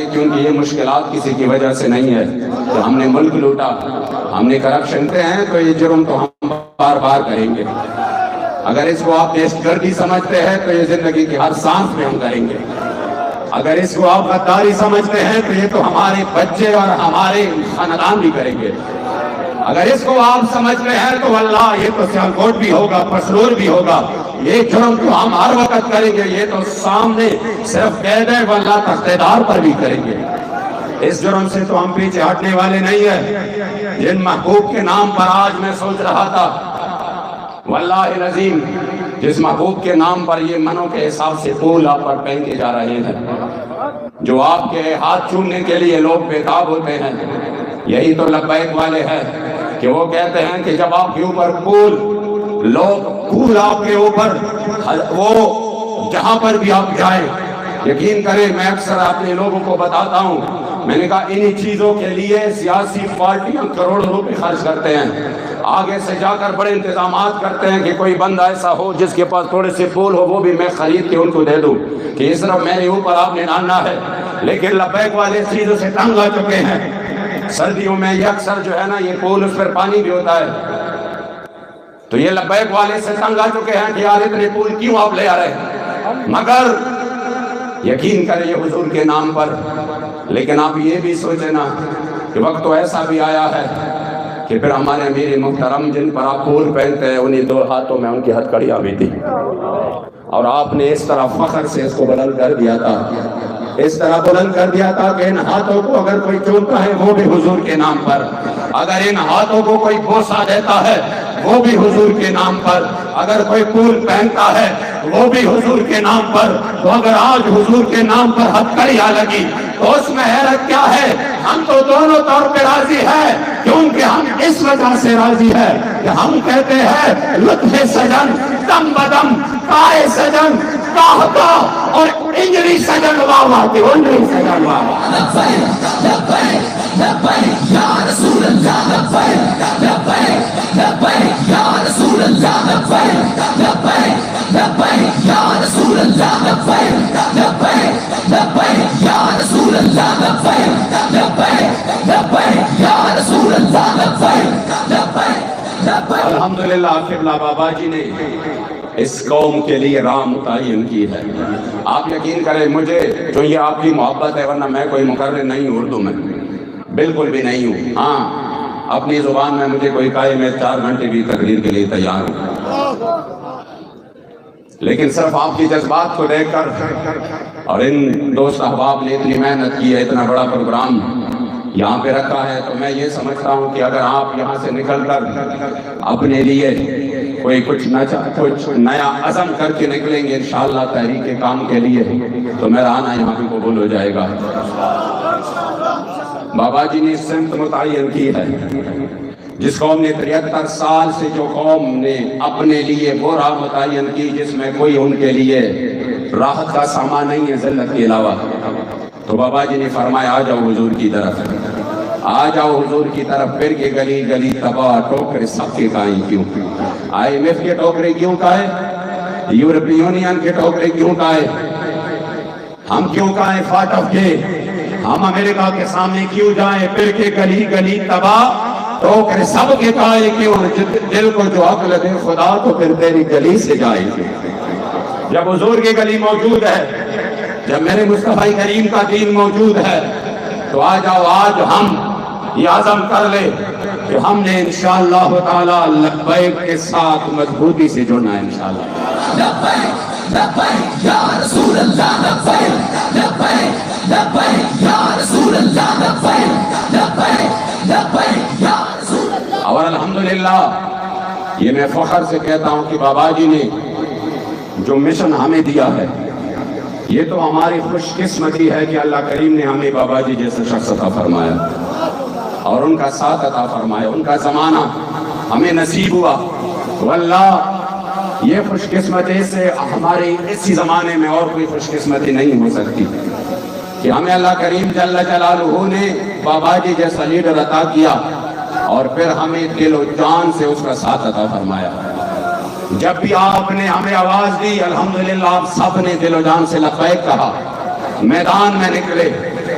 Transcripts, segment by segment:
کیونکہ یہ مشکلات کسی کی وجہ سے نہیں ہے کہ ہم نے ملک لوٹا، ہم نے کرپشن کرتے ہیں تو یہ جرم تو ہم بار بار کریں گے۔ اگر اس کو آپ دہشت گردی سمجھتے ہیں تو یہ زندگی کی ہر سانس میں ہم کریں گے۔ اگر اس کو آپ غداری سمجھتے ہیں تو یہ تو ہمارے بچے اور ہمارے خاندان بھی کریں گے۔ اگر اس کو آپ سمجھ رہے ہیں تو واللہ یہ تو سیالکوٹ بھی ہوگا، پسرور بھی ہوگا، یہ جرم تو ہم ہر وقت کریں گے۔ یہ تو سامنے صرف قید ہے، واللہ تختیدار پر بھی کریں گے۔ اس جرم سے تو ہم پیچھے ہٹنے والے نہیں ہیں۔ جن محبوب کے نام پر آج میں سوچ رہا تھا، واللہ العظیم جس محبوب کے نام پر یہ منوں کے حساب سے پھول آپ پر پہنتے جا رہے ہیں، جو آپ کے ہاتھ چومنے کے لیے لوگ بےتاب ہوتے ہیں، یہی تو لبیک والے ہیں کہ وہ کہتے ہیں کہ جب آپ کے اوپر پھول، لوگ پھول آپ کے اوپر، وہ جہاں پر بھی آپ جائیں، یقین کریں میں اکثر اپنے لوگوں کو بتاتا ہوں، میں نے کہا انہی چیزوں کے لیے سیاسی پارٹیاں کروڑوں روپے خرچ کرتے ہیں، آگے سے جا کر بڑے انتظامات کرتے ہیں کہ کوئی بندہ ایسا ہو جس کے پاس تھوڑے سے پھول ہو، وہ بھی میں خرید کے ان کو دے دوں کہ اس طرح میرے اوپر آپ نے ڈالنا ہے۔ لیکن لبیک والے اس چیزوں سے تنگ آ چکے ہیں۔ سردیوں میں یہ اکثر جو ہے نا یہ پھول، اس پر پانی بھی ہوتا ہے، تو یہ لبیک والے سے تنگ آ چکے ہیں کہ یار اتنے پھول کیوں آپ لے آ رہے ہیں؟ مگر یقین کریں یہ حضور کے نام پر۔ لیکن آپ یہ بھی سوچیں نا کہ وقت تو ایسا بھی آیا ہے کہ پھر ہمارے امیر محترم جن پر آپ پھول پہنتے ہیں انہی دو ہاتھوں میں ان کی ہتھکڑیاں بھی تھی، اور آپ نے اس طرح فخر سے اس کو بلند کر دیا تھا، اس طرح بلند کر دیا تھا کہ ان ہاتھوں کو اگر کوئی چومتا ہے وہ بھی حضور کے نام پر، اگر ان ہاتھوں کو کوئی بوسہ دیتا ہے وہ بھی حضور کے نام پر، اگر کوئی پھول پہنتا ہے وہ بھی حضور کے نام پر۔ تو اگر آج حضور کے نام پر ہتھکڑیاں لگی تو اس میں حیرت کیا ہے؟ ہم تو دونوں طور پہ راضی ہیں، کیونکہ ہم اس وجہ سے راضی ہیں کہ ہم کہتے ہیں لطف سجن دم بدم، کائے سجن کاہ کاہ، اور انجری سجن واہ واہ کی انجری سجن واہ واہ۔ لبیک لبیک لبیک یا رسول اللہ، لبیک لبیک لبیک یا رسول اللہ، لبیک لبیک لبیک یا رسول اللہ، لبیک لبیک لبیک یا رسول اللہ، لبیک لبیک لبیک یا رسول اللہ، لبیک لبیک لبیک۔ الحمدللہ قبلہ بابا جی نے اس قوم کے لیے راہ متعین کی ہے۔ آپ یقین کریں مجھے جو یہ آپ کی محبت ہے، ورنہ میں کوئی مقرر نہیں ہوں اردو میں، بالکل بھی نہیں ہوں۔ ہاں اپنی زبان میں مجھے کوئی کہے میں 4 گھنٹے بھی تقریر کے لیے تیار ہوں، لیکن صرف آپ کی جذبات کو دیکھ کر، اور ان دوست احباب نے اتنی محنت کی ہے، اتنا بڑا پروگرام یہاں پہ رکھا ہے، تو میں یہ سمجھتا ہوں کہ اگر آپ یہاں سے نکل کر اپنے لیے کوئی کچھ نیا عزم کر کے نکلیں گے انشاءاللہ تحریک کام کے لیے، تو میرا آنا یہاں بھی قبول ہو جائے گا۔ بابا جی نے سمت متعین کی ہے۔ جس قوم نے 73 سال سے جو قوم نے اپنے لیے وہ راہ متعین کی جس میں کوئی ان کے لیے راحت کا سامان نہیں ہے ذلت کے علاوہ، تو بابا جی نے فرمایا آ جاؤ حضور کی طرف، آ جاؤ حضور کی طرف۔ پھر کے گلی گلی تباہ ٹوکرے سب کے کائیں کیوں؟ IMF کے ٹوکرے کیوں کائے؟ یورپی یونین کے ٹوکرے کیوں کائے؟ ہم کیوں کائیں فاٹف کے؟ ہم امریکہ کے سامنے کیوں جائیں؟ پھر کے گلی گلی تباہ ٹوکرے سب کے کائیں کیوں؟ دل کو جو عقل دے خدا تو پھر تیری گلی سے جائے گی۔ جب حضور کی گلی موجود ہے، جب میرے مصطفی کریم کا دین موجود ہے، تو آ جاؤ آج ہم یہ عزم کر لے کہ ہم نے انشاءاللہ تعالی لبیک کے ساتھ مضبوطی سے جڑنا ہے انشاءاللہ۔ لبیک لبیک یا رسول اللہ، لبیک لبیک لبیک یا رسول اللہ، لبیک لبیک لبیک یا رسول اللہ۔ اور الحمدللہ یہ میں فخر سے کہتا ہوں کہ بابا جی نے جو مشن ہمیں دیا ہے، یہ تو ہماری خوش قسمتی ہے کہ اللہ کریم نے ہمیں بابا جی جیسے شخص عطا فرمایا اور ان کا ساتھ عطا فرمایا، ان کا زمانہ ہمیں نصیب ہوا۔ واللہ یہ خوش قسمتی سے ہمارے اسی زمانے میں اور کوئی خوش قسمتی نہیں ہو سکتی کہ ہمیں اللہ کریم جل جلالہ نے بابا جی جیسا لیڈر عطا کیا، اور پھر ہمیں دل و جان سے اس کا ساتھ عطا فرمایا۔ جب بھی آپ نے ہمیں آواز دی الحمدللہ آپ سب نے دل و جان سے لبیک کہا، میدان میں نکلے،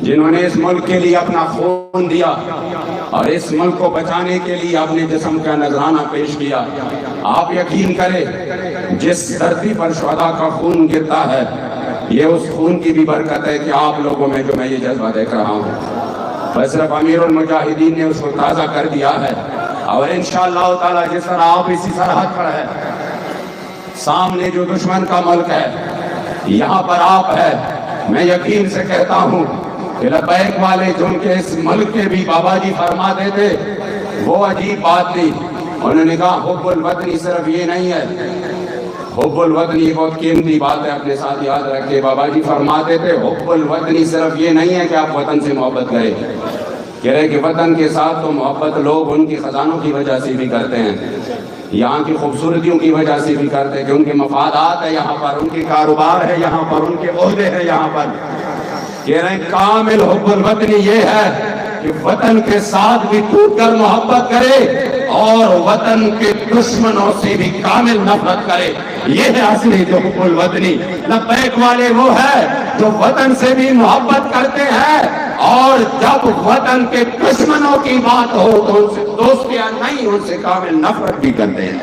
جنہوں نے اس ملک کے لیے اپنا خون دیا اور اس ملک کو بچانے کے لیے اپنے جسم کا نذرانہ پیش کیا۔ آپ یقین کریں جس دھرتی پر شہداء کا خون گرتا ہے، یہ اس خون کی بھی برکت ہے کہ آپ لوگوں میں جو میں یہ جذبہ دیکھ رہا ہوں، بس صرف امیر المجاہدین نے اس کو تازہ کر دیا ہے۔ اور انشاءاللہ تعالی جس طرح آپ اسی سرحد پر ہے، سامنے جو دشمن کا ملک ہے، یہاں پر آپ ہے، میں یقین سے کہتا ہوں کہ لبیک والے جو ان کے اس ملک کے بھی بابا جی فرماتے تھے، وہ عجیب بات نہیں۔ انہوں نے کہا حب الوطنی صرف یہ نہیں ہے، حب الوطنی بہت قیمتی بات ہے، اپنے ساتھ یاد رکھے۔ بابا جی فرماتے تھے حب الوطنی صرف یہ نہیں ہے کہ آپ وطن سے محبت کریں، کہہ رہے کہ وطن کے ساتھ تو محبت لوگ ان کی خزانوں کی وجہ سے بھی کرتے ہیں، یہاں کی خوبصورتیوں کی وجہ سے بھی کرتے ہیں کہ ان کے مفادات ہے یہاں پر، ان کے کاروبار ہے یہاں پر، ان کے عہدے ہیں یہاں پر۔ کہہ رہے ہیں کامل حب الوطنی یہ ہے کہ وطن کے ساتھ بھی ٹوٹ کر محبت کرے اور وطن کے دشمنوں سے بھی کامل نفرت کرے، یہ ہے اصلی جو حب الوطنی۔ لبیک والے وہ ہے جو وطن سے بھی محبت کرتے ہیں اور جب وطن کے دشمنوں کی بات ہو تو ان سے دوستیاں نہیں، ان سے کامل نفرت بھی کرتے ہیں۔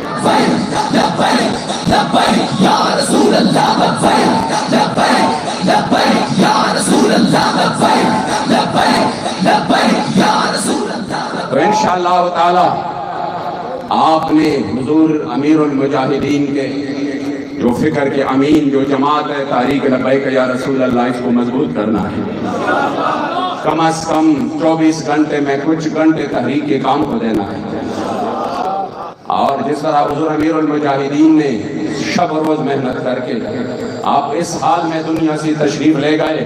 لبیک لبیک یا رسول اللہ، لبیک لبیک لبیک یا رسول اللہ، لبیک لبیک لبیک یا رسول اللہ۔ تو انشاءاللہ تعالی آپ نے حضور امیر المجاہدین کے جو فکر کے امین جو جماعت ہے تحریک لبیک یا رسول اللہ، اس کو مضبوط کرنا ہے۔ کم از کم 24 گھنٹے میں کچھ گھنٹے تحریک کے کام کو دینا ہے، اور جس طرح حضور امیر المجاہدین نے شب و روز محنت کر کے آپ اس حال میں دنیا سے تشریف لے گئے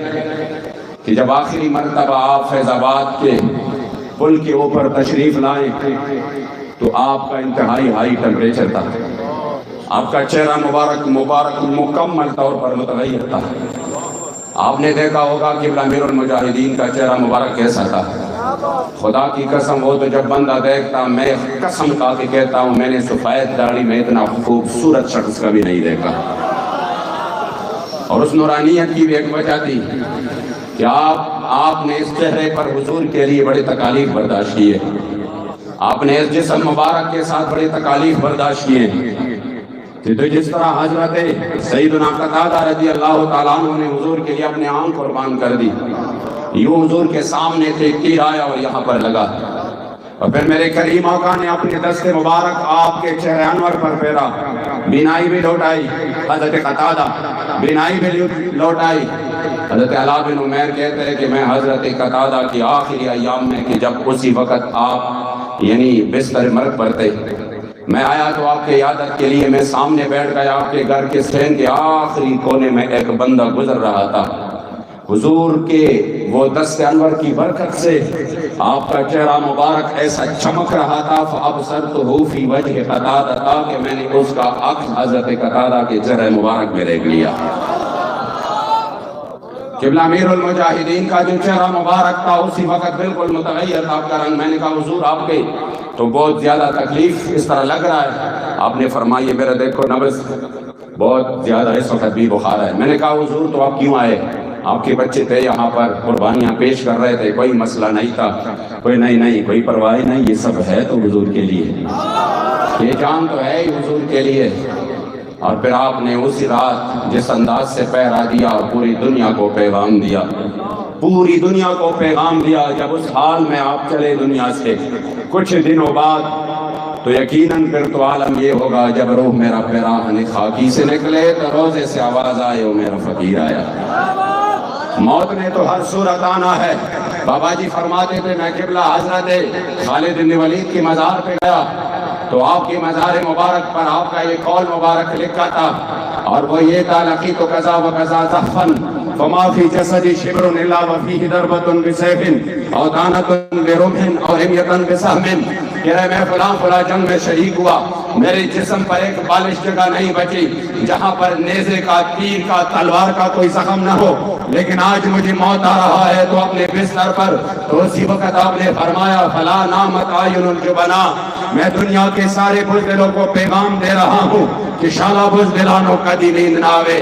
کہ جب آخری مرتبہ آپ فیض آباد کے پل کے اوپر تشریف لائے تو آپ کا انتہائی ہائی ٹیمپریچر تھا، آپ کا چہرہ مبارک مکمل طور پر متغیر تھا۔ آپ نے دیکھا ہوگا کہ امیر المجاہدین کا چہرہ مبارک کیسا تھا۔ خدا کی قسم وہ تو جب بندہ دیکھتا، میں قسم کھا کے کہتا ہوں میں نے سفید داڑھی میں اتنا خوبصورت شخص کبھی نہیں دیکھا۔ اور اس نورانیت کی بھی ایک وجہ تھی کہ آپ نے اس چہرے پر حضور کے لیے بڑی تکالیف برداشت کی ہے، آپ نے اس جسم مبارک کے ساتھ بڑی تکالیف برداشت کی ہے۔ تو جس طرح حضرت سیدنا قتادہ رضی اللہ تعالیٰ عنہ نے حضور کے لیے اپنے آنکھ قربان کر دی، یوں حضور کے سامنے تھے، تیر آیا اور یہاں پر لگا، اور پھر میرے کریم آقا نے اپنے دست مبارک آپ کے چہرے انور پر پھیرا، بینائی بھی لوٹائی۔ حضرت قتادہ بینائی بھی لوٹائی۔ حضرت علاء بن عمیر کہتے ہیں کہ میں حضرت قتادہ کی آخری ایام میں کہ جب اسی وقت آپ یعنی بستر مرگ پر تھے، میں آیا تو آپ کے عیادت کے لیے میں سامنے بیٹھ گیا، آپ کے گھر کے صحن کے آخری کونے میں ایک بندہ گزر رہا تھا، حضور کے وہ دست انور کی برکت سے آپ کا چہرہ مبارک ایسا چمک رہا تھا، فَأَبْصَرْتُهُ فِي وَجْهِ قَتَادَةَ، کہ میں نے اس کا عکس حضرت قتادہ کے چہرہ مبارک میں دیکھ لیا۔ قبلہ امیر المجاہدین کا جو چہرہ مبارک تھا اسی وقت بالکل متغیر تھا آپ کا رنگ۔ میں نے کہا حضور آپ کے تو بہت زیادہ تکلیف اس طرح لگ رہا ہے۔ آپ نے فرمایا میرا دیکھو نبض بہت زیادہ اس وقت بھی بخار ہے۔ میں نے کہا حضور تو آپ کیوں آئے؟ آپ کے بچے تھے یہاں پر قربانیاں پیش کر رہے تھے، کوئی مسئلہ نہیں تھا، کوئی نہیں کوئی پرواہ نہیں، یہ سب ہے تو حضور کے لیے، یہ جان تو ہے ہی حضور کے لیے۔ اور پھر آپ نے اسی رات جس انداز سے پہرا دیا اور پوری دنیا کو پیغام دیا، پوری دنیا کو پیغام دیا، جب اس حال میں آپ چلے دنیا سے کچھ دنوں بعد تو یقیناً پھر تو عالم یہ ہوگا جب روح میرا پیراہن خاکی سے نکلے تو روزے سے آواز آئے او میرا فقیر آیا۔ موت نے تو ہر صورت آنا ہے۔ بابا جی فرماتے تھے میں قبلہ حضرت خالد بن ولید کی مزار پہ گیا تو آپ کی مزار مبارک پر آپ کا یہ قول مبارک لکھا تھا، اور وہ یہ تھا لقیت کذا و کذا زحفا فما فی جسدی شبر الا وفیہ ضربۃ بسیف او دانۃ برمح او رمیۃ بسهم، کہہ رہے میں فلاں جنگ میں شہید ہوا، میرے جسم پر ایک بالش جگہ نہیں بچی جہاں پر نیزے کا، تیر کا، تلوار کا کوئی زخم نہ ہو، لیکن آج مجھے موت آ رہا ہے تو اپنے بستر پر تو اسی وقت آپ نے فرمایا فلا نامت اعین الجبنا، میں دنیا کے سارے بزدلوں کو پیغام دے رہا ہوں کہ شالا بزدلانوں کدی نیند نہ آوے،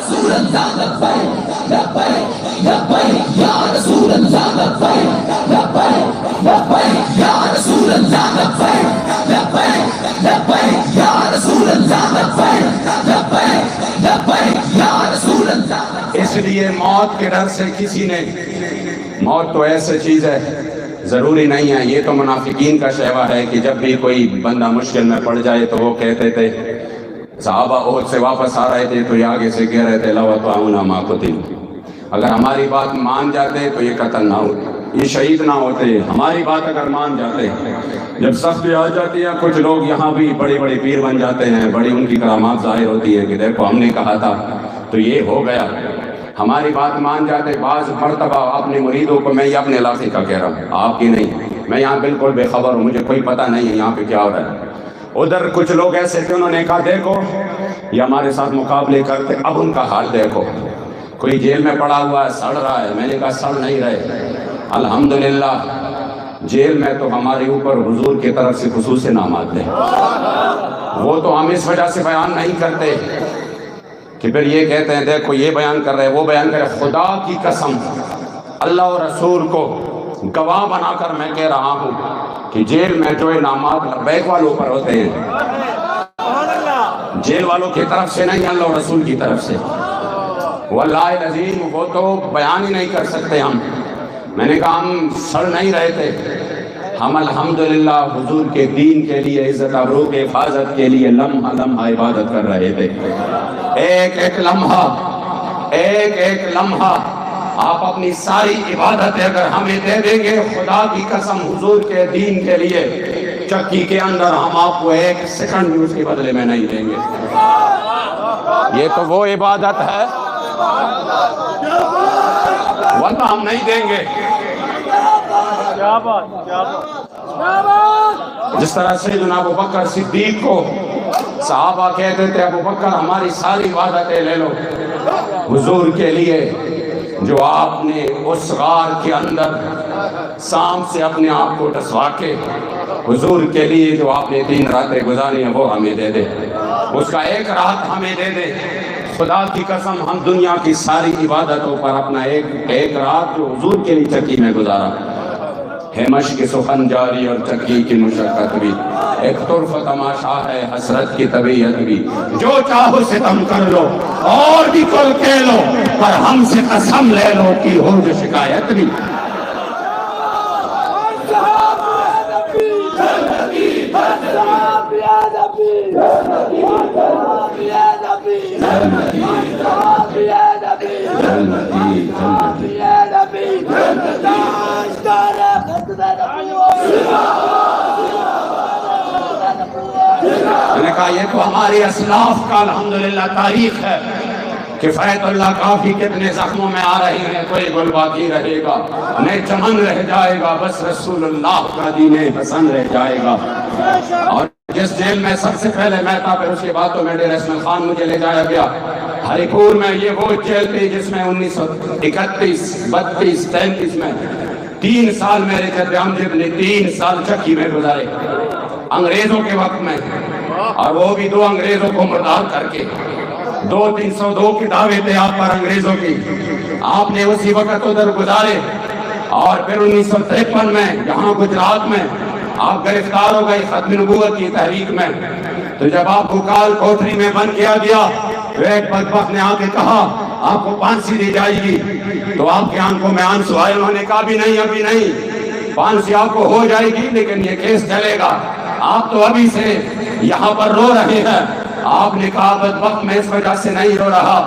رسول اللہ لبیک لبیک لبیک یا رسول اللہ لبیک لبیک لبیک یا رسول اللہ لبیک لبیک لبیک یا رسول اللہ لبیک لبیک لبیک یا رسول اللہ۔ اس لیے موت کے ڈر سے کسی نے، موت تو ایسی چیز ہے ضروری نہیں ہے، یہ تو منافقین کا شیوا ہے کہ جب بھی کوئی بندہ مشکل میں پڑ جائے تو وہ کہتے تھے، صحابہ احد سے واپس آ رہے تھے تو یہ آگے سے کہہ رہے تھے لو اطاعونا ما قتلوا، اگر ہماری بات مان جاتے تو یہ قتل نہ ہوتے، یہ شہید نہ ہوتے، ہماری بات اگر مان جاتے۔ جب سختی آ جاتی ہے کچھ لوگ یہاں بھی بڑے بڑے پیر بن جاتے ہیں، بڑی ان کی کرامات ظاہر ہوتی ہے کہ دیکھو ہم نے کہا تھا تو یہ ہو گیا، ہماری بات مان جاتے۔ بعض مرتبہ اپنے مریدوں کو، میں یہ اپنے علاقے کا کہہ رہا ہوں، آپ کی نہیں، میں یہاں بالکل بے خبر ہوں، مجھے کوئی پتہ نہیں ہے یہاں پہ کیا ہو رہا ہے۔ ادھر کچھ لوگ ایسے تھے، انہوں نے کہا دیکھو یہ ہمارے ساتھ مقابلے کرتے، اب ان کا حال دیکھو، کوئی جیل میں پڑا ہوا ہے، سڑ رہا ہے۔ میں نے کہا سڑ نہیں رہے، الحمدللہ جیل میں تو ہمارے اوپر حضور کی طرف سے خصوصی انعامات ہیں، وہ تو ہم اس وجہ سے بیان نہیں کرتے کہ پھر یہ کہتے ہیں دیکھو یہ بیان کر رہے وہ بیان کر رہے۔ خدا کی قسم اللہ اور رسول کو گواہ بنا کر میں کہہ رہا ہوں کہ جیل میں جو انعامات لبیک والوں پر ہوتے ہیں، جیل والوں کی طرف سے نہیں، اللہ اور رسول کی طرف سے، واللہ العظیم وہ تو بیان ہی نہیں کر سکتے ہم۔ میں نے کہا ہم سڑ نہیں رہے تھے، ہم الحمدللہ حضور کے دین کے لیے، عزت ابرو کے حفاظت کے لیے لمحہ لمحہ عبادت کر رہے تھے۔ ایک ایک لمحہ، ایک ایک لمحہ آپ اپنی ساری عبادتیں اگر ہمیں دے دیں گے، خدا کی قسم حضور کے دین کے لیے چکی کے اندر ہم آپ کو ایک سیکنڈ بھی اس کے بدلے میں نہیں دیں گے۔ یہ تو وہ عبادت ہے ورنہ ہم نہیں دیں گے۔ جس طرح سیدنا ابو بکر صدیق کو صحابہ کہتے تھے ابو بکر ہماری ساری عبادتیں لے لو، حضور کے لیے جو آپ نے اس غار کے اندر سام سے اپنے آپ کو ڈسوا کے حضور کے لیے جو آپ نے 3 راتیں گزاری ہیں وہ ہمیں دے دے، اس کا ایک رات ہمیں دے دے۔ خدا کی قسم ہم دنیا کی ساری عبادتوں پر اپنا ایک رات جو حضور کے لیے چکی میں گزارا ہے، مشق سخن جاری اور چکی کی مشقت بھی، ایک طرف تماشا ہے حسرت کی طبیعت بھی، جو چاہو ستم کر لو اور بھی کل کہہ لو، پر ہم سے قسم لے لو کہ ہو جو شکایت بھی۔ میں نے کہا یہ تو ہماری اسلاف کا الحمدللہ تاریخ ہے کہ فیض اللہ کافی کتنے زخموں میں آ رہی ہیں، کوئی گل باقی رہے گا، نئے چمن رہ جائے گا، بس رسول اللہ کا دین حسن رہ جائے گا۔ اور جس جیل میں سب سے پہلے میں تھا، پھر اس کے بعد تو میرے اسماعیل خان مجھے لے جایا گیا ہری پور میں، یہ وہ جیل تھی جس میں 1931 32 33 میں 3 سال میرے جد امجد نے 3 سال چکی میں گزارے انگریزوں کے وقت میں، اور وہ بھی 2 انگریزوں کو مردار کر کے 302 کی دعوے تھے آپ پر انگریزوں کی، آپ نے اسی وقت ادھر گزارے۔ اور پھر 1953 میں یہاں گجرات میں آپ گرفتار ہو گئی ختم نبوت کی تحریک میں، تو جب آپ کو کال کوٹری میں بند کیا گیا تو ایک بدبخت نے آ کے کہا آپ کو پھانسی دی جائے گی، تو آپ کی آنکھوں میں آنسو آئے، انہوں نے کہا بھی نہیں ابھی نہیں، پھانسی آپ کو ہو جائے گی لیکن یہ کیس چلے گا، آپ تو ابھی سے یہاں پر رو رہے ہیں۔ آپ نے کہا بدبخت میں اس وجہ سے نہیں رو رہا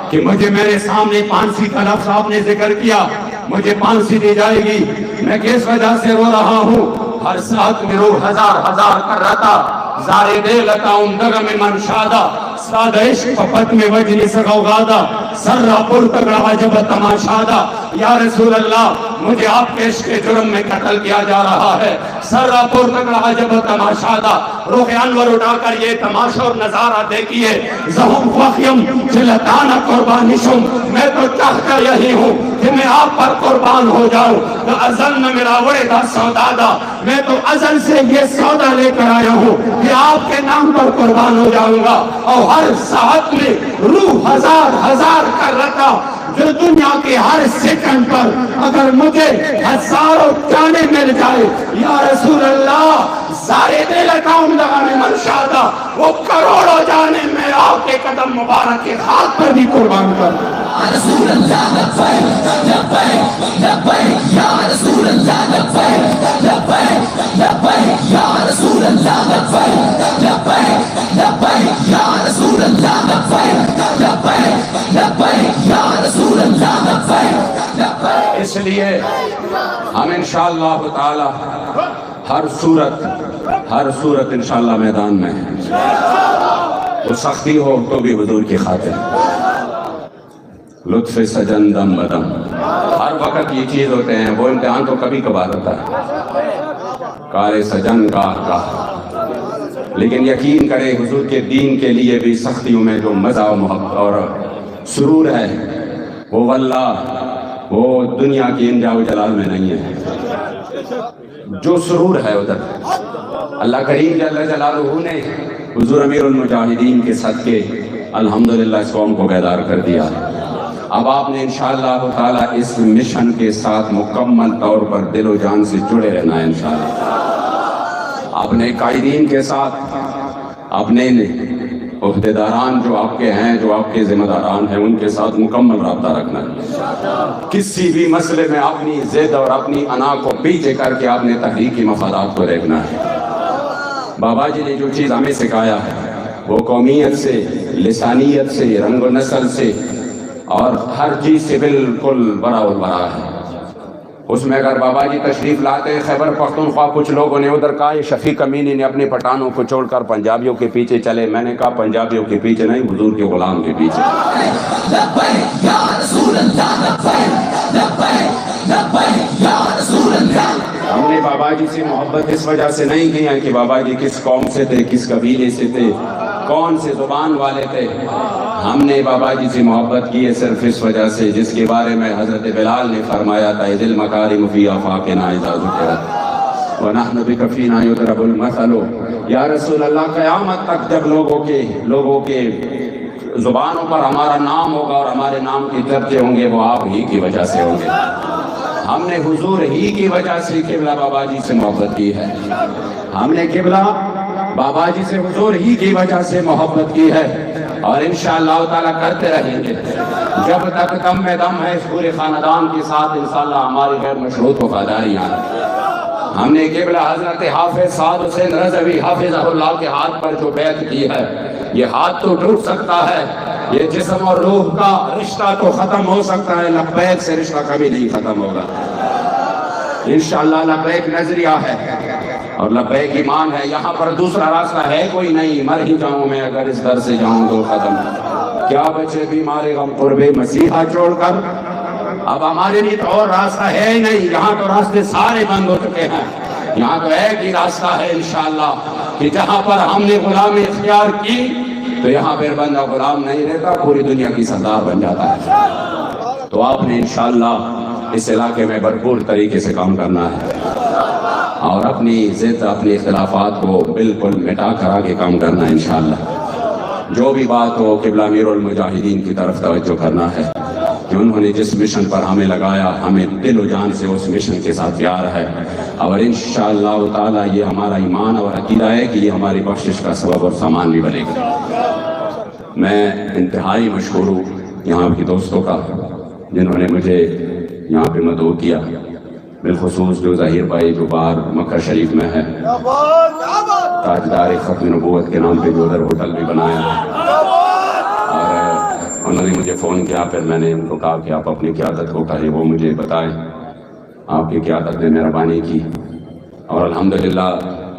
کہ مجھے میرے سامنے پھانسی کا لفظ آپ نے ذکر کیا، مجھے پھانسی دی جائے گی، میں کس وجہ سے رو رہا ہوں؟ ہر ساتھ میں روح ہزار ہزار کر رہا تھا، زارے دے لتا دغم من شادہ، سادہ عشق پت میں وجنی سغوغادہ، سرہ پر تگڑا عجب تماشادہ۔ یا رسول اللہ مجھے آپ کے عشق جرم میں قتل کیا جا رہا ہے، سرہ پر تگڑا عجب تماشادہ۔ روح انور اٹھا کر یہ تماشا اور نظارہ دیکھیے، زہم خوخیم چلتانا قربانشم، میں تو چاہتا یہی ہوں کہ میں آپ پر قربان ہو جاؤں۔ ازل نہ میرا وڑے دا سودادہ، میں تو ازل سے یہ سودا لے کر آیا ہوں کہ آپ کے نام پر قربان ہو جاؤں گا۔ اور ہر ساعت میں روح ہزار ہزار کر رہا، جو دنیا کے ہر سیکنڈ پر اگر مجھے ہزاروں جانے مل جائے، یا رسول اللہ سارے دے لگاؤں لگانے منشادہ، وہ کروڑوں جانے میں آپ کے قدم مبارک کے ہاتھ پر بھی قربان کر دوں۔ رسول اللہ لبیک لبیک لبیک یا رسول اللہ لبیک لبیک لبیک یا رسول اللہ لبیک لبیک لبیک یا رسول اللہ لبیک لبیک لبیک یا رسول اللہ لبیک لبیک۔ اس لیے ہم انشاءاللہ تعالی ہر صورت انشاءاللہ میدان میں وہ سختی ہو تو بھی حضور کی خاطر، لطف سجن دم بدم، ہر وقت یہ چیز ہوتے ہیں، وہ امتحان تو کبھی کبھار ہوتا ہے، کار سجن کا، لیکن یقین کرے حضور کے دین کے لیے بھی سختیوں میں جو مزہ و محبت اور سرور ہے، وہ واللہ وہ دنیا کی انجا و جلال میں نہیں ہے۔ جو سرور ہے ادھر اللہ کریم جل جلالہ نے حضور امیر المجاہدین کے صدقے الحمدللہ اس قوم کو بیدار کر دیا۔ اب آپ نے انشاءاللہ تعالی اس مشن کے ساتھ مکمل طور پر دل و جان سے جڑے رہنا ہے انشاءاللہ۔ اپنے قائدین کے ساتھ، اپنے عہدیداران جو آپ کے ہیں، جو آپ کے ذمہ داران ہیں، ان کے ساتھ مکمل رابطہ رکھنا ہے۔ کسی بھی مسئلے میں اپنی ضد اور اپنی انا کو پیچھے کر کے آپ نے تحریکی مفادات کو دیکھنا ہے۔ بابا جی نے جو چیز ہمیں سکھایا ہے وہ قومیت سے، لسانیت سے، رنگ و نسل سے اور ہر چیز سے بالکل برابر ہے۔ اس میں اگر بابا جی تشریف لاتے خیبر پختونخوا، کچھ لوگوں نے ادھر کہا یہ شفیق امینی نے اپنے پٹھانوں کو چھوڑ کر پنجابیوں کے پیچھے چلے، میں نے کہا پنجابیوں کے پیچھے نہیں، حضور کے غلام کے پیچھے۔ لبیک یا رسول اللہ لبیک لبیک لبیک یا رسول اللہ۔ ہم نے بابا جی سے محبت اس وجہ سے نہیں کی ہے کہ بابا جی کس قوم سے تھے، کس قبیلے سے تھے، کون سے زبان والے تھے۔ ہم نے بابا جی سے محبت کی ہے صرف اس وجہ سے جس کے بارے میں حضرت بلال نے فرمایا تھا، ذل مکارم فی آفاقنا اذا ذکرت ونحن بک فینا یضرب المثل۔ یا رسول اللہ قیامت تک جب لوگوں کے زبانوں پر ہمارا نام ہوگا اور ہمارے نام کے چرچے ہوں گے، وہ آپ ہی کی وجہ سے ہوں گے۔ ہم نے حضور ہی کی وجہ سے قبلہ بابا جی سے محبت کی ہے، ہم نے قبلہ بابا جی سے حضور ہی کی وجہ سے محبت کی ہے، اور انشاءاللہ تعالیٰ کرتے رہیں گے جب تک دم میں دم ہے۔ اس پورے خاندان کے ساتھ انشاءاللہ ہماری غیر مشروط وفاداریاں۔ ہم نے قبلہ حضرت حافظ سعد حسین رضوی حافظہ اللہ کے ہاتھ پر جو بیعت کی ہے، یہ ہاتھ تو ٹوٹ سکتا ہے، یہ جسم اور روح کا رشتہ تو ختم ہو سکتا ہے، لبیک سے رشتہ کبھی نہیں ختم ہوگا۔ انشاءاللہ لبیک نظریہ ہے اور لبیک ایمان ہے، یہاں پر دوسرا راستہ ہے کوئی نہیں۔ مر ہی جاؤں میں اگر اس در سے جاؤں دو قدم، کیا بچے بیمار غم قرب مسیحا چھوڑ کر، اب ہمارے لیے تو اور راستہ ہے ہی نہیں، یہاں تو راستے سارے بند ہو چکے ہیں۔ یہاں تو ایک ہی راستہ ہے انشاءاللہ کہ جہاں پر ہم نے غلامی اختیار کی تو یہاں پھر بندہ غلام نہیں رہتا، پوری دنیا کی سردار بن جاتا ہے۔ تو آپ نے انشاءاللہ اس علاقے میں بھرپور طریقے سے کام کرنا ہے اور اپنی ضد، اپنے اختلافات کو بالکل مٹا کر آگے کام کرنا ہے انشاءاللہ۔ جو بھی بات ہو قبلہ امیر المجاہدین کی طرف توجہ کرنا ہے کہ انہوں نے جس مشن پر ہمیں لگایا، ہمیں دل و جان سے اس مشن کے ساتھ پیار ہے، اور انشاءاللہ تعالیٰ یہ ہمارا ایمان اور عقیدہ ہے کہ یہ ہماری بخشش کا سبب اور سامان بھی بنے گا۔ میں انتہائی مشکور ہوں یہاں کے دوستوں کا جنہوں نے مجھے یہاں پہ مدعو کیا، بالخصوص جو ظہیر بھائی جو باہر مکہ شریف میں ہے، تاجدار ختم نبوت کے نام پہ جو ادھر ہوٹل بھی بنایا ہے، اور انہوں نے مجھے فون کیا، پھر میں نے ان کو کہا کہ آپ اپنی قیادت کو کہیں وہ مجھے بتائیں، آپ کی قیادت نے مہربانی کی، اور الحمدللہ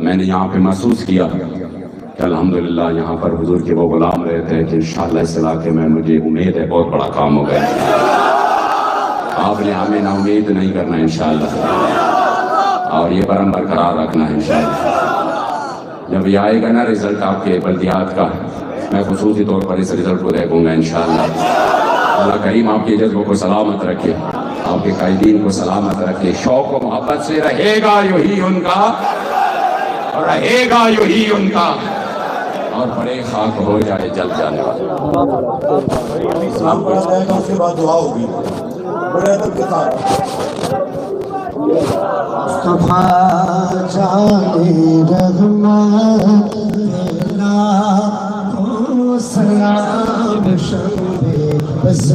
میں نے یہاں پہ محسوس کیا کہ الحمدللہ یہاں پر حضور کے وہ غلام رہے تھے کہ انشاءاللہ اس علاقے میں مجھے امید ہے بہت بڑا کام ہو گیا۔ آپ نے ہمیں نا امید نہیں کرنا انشاءاللہ، اور یہ برم برقرار رکھنا ہے انشاءاللہ۔ جب یہ آئے گا نا رزلٹ آپ کے بلدیات کا، میں خصوصی طور پر اس رزلٹ کو دیکھوں گا انشاءاللہ۔ اللہ کریم آپ کے جذبوں کو سلامت رکھے، آپ کے قائدین کو سلامت رکھے، شوق و محبت سے رہے گا یہی ان کا، رہے گا یہی ان کا، اور بڑے خاک ہو جائے جل جانے والے۔ اسلام پڑھا جائے گا، اس کے بعد دعا ہوگی بڑے ادب کے ساتھ۔ مصطفیٰ جان رحمت تیرا ہو سلام شب بس